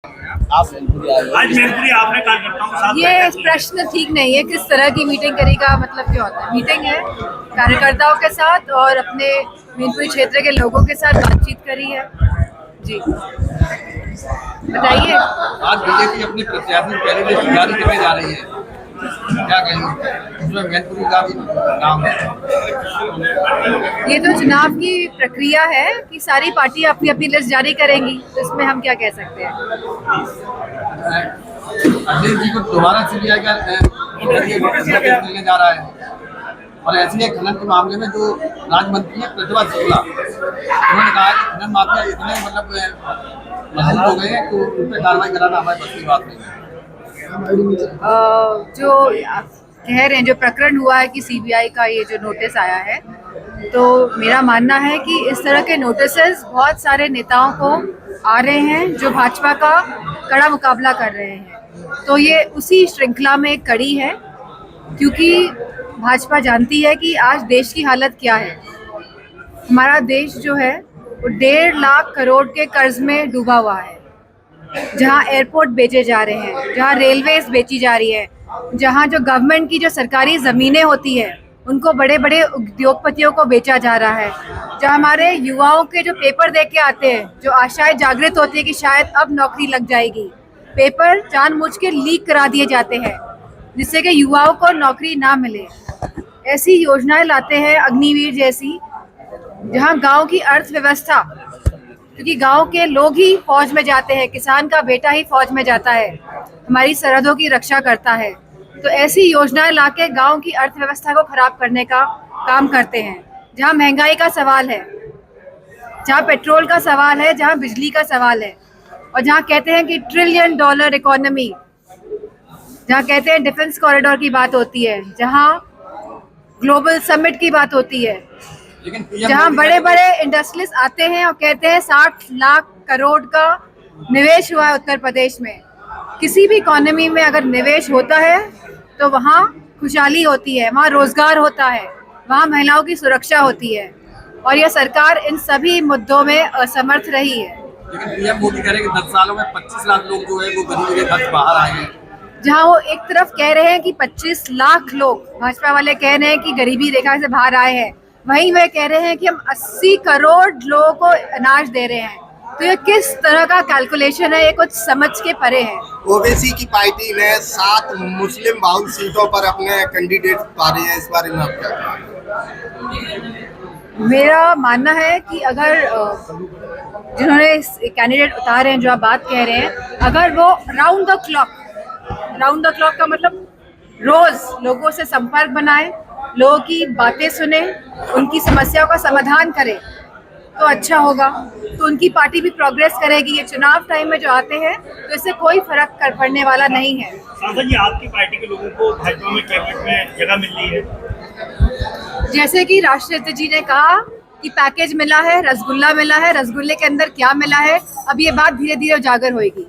आज मैनपुरी आपने कार्यकर्ताओं के साथ ये प्रश्न ठीक नहीं है। किस तरह की मीटिंग करेगा, मतलब क्या होता है? मीटिंग है कार्यकर्ताओं के साथ और अपने मैनपुरी क्षेत्र के लोगों के साथ बातचीत करी है। जी बताइए। आज बीजेपी अपने प्रत्याशी पहले लिस्ट जारी करने जा रही है, क्या कहेंगे? उसमें मैनपुरी का भी नाम है। ये तो चुनाव की प्रक्रिया है कि सारी पार्टियां अपनी अपनी लिस्ट जारी करेंगी, तो इसमें हम क्या कह सकते हैं। अजय जी को दोबारा सीबीआई का मिलने जा रहा है और ऐसे ही खनन के मामले में जो राज्य मंत्री है प्रतिभा शुक्ला, उन्होंने कहा है कि खनन माफिया इतने मजबूत हो गए हैं कि उन पर कार्रवाई कराना हमारे बस की बात नहीं है। जो कह रहे हैं, जो प्रकरण हुआ है कि सीबीआई का ये जो नोटिस आया है, तो मेरा मानना है कि इस तरह के नोटिसेस बहुत सारे नेताओं को आ रहे हैं जो भाजपा का कड़ा मुकाबला कर रहे हैं। तो ये उसी श्रृंखला में एक कड़ी है, क्योंकि भाजपा जानती है कि आज देश की हालत क्या है। हमारा देश जो है वो 1.5 लाख करोड़ के कर्ज में डूबा हुआ है, जहां एयरपोर्ट बेचे जा रहे हैं, जहां रेलवेज बेची जा रही है, जहां जो गवर्नमेंट की जो सरकारी ज़मीनें होती है उनको बड़े बड़े उद्योगपतियों को बेचा जा रहा है, जहां हमारे युवाओं के जो पेपर दे के आते हैं, जो आशाएं जागृत होती है कि शायद अब नौकरी लग जाएगी, पेपर जानबूझ के लीक करा दिए जाते हैं जिससे कि युवाओं को नौकरी ना मिले। ऐसी योजनाएं लाते हैं अग्निवीर जैसी, जहां गांव की अर्थव्यवस्था, क्योंकि गांव के लोग ही फौज में जाते हैं, किसान का बेटा ही फौज में जाता है, हमारी सरहदों की रक्षा करता है, तो ऐसी योजनाएं लाके गांव की अर्थव्यवस्था को खराब करने का काम करते हैं। जहां महंगाई का सवाल है, जहां पेट्रोल का सवाल है, जहां बिजली का सवाल है, और जहां कहते हैं कि $1 ट्रिलियन इकोनॉमी, जहां कहते हैं डिफेंस कॉरिडोर की बात होती है, जहां ग्लोबल समिट की बात होती है, जहां बड़े बड़े इंडस्ट्रियलिस्ट आते हैं और कहते हैं 60 लाख करोड़ का निवेश हुआ है उत्तर प्रदेश में। किसी भी इकोनॉमी में अगर निवेश होता है तो वहाँ खुशहाली होती है, वहाँ रोजगार होता है, वहाँ महिलाओं की सुरक्षा होती है, और यह सरकार इन सभी मुद्दों में असमर्थ रही है। लेकिन पीएम मोदी कह रहे हैं कि 10 सालों में 25 लाख लोग जो है वो गरीबी रेखा से बाहर आए हैं। जहाँ वो एक तरफ कह रहे हैं कि 25 लाख लोग, भाजपा वाले कह रहे हैं कि गरीबी रेखा से बाहर आए हैं, वहीं वे कह रहे हैं कि हम 80 करोड़ लोगों को अनाज दे रहे हैं। तो ये किस तरह का कैलकुलेशन है, ये कुछ समझ के परे है। ओबीसी की पार्टी ने 7 मुस्लिम बहुल सीटों पर अपने कैंडिडेट उतारे हैं, इस बारे में आप क्या कहेंगे? मेरा मानना है कि अगर जिन्होंने कैंडिडेट उतारे हैं, जो आप बात कह रहे हैं, अगर वो राउंड द क्लॉक का मतलब रोज लोगों से संपर्क बनाए, लोगों की बातें सुने, उनकी समस्याओं का समाधान करे, तो अच्छा होगा। तो उनकी पार्टी भी प्रोग्रेस करेगी। ये चुनाव टाइम में जो आते हैं तो इससे कोई फर्क पड़ने वाला नहीं है। सांसद जी, आपकी पार्टी के लोगों को भाजपा में कैबिनेट में जगह मिल रही है? जैसे कि राष्ट्रपति जी ने कहा कि पैकेज मिला है, रसगुल्ला मिला है, रसगुल्ले के अंदर क्या मिला है, अब ये बात धीरे धीरे उजागर होगी।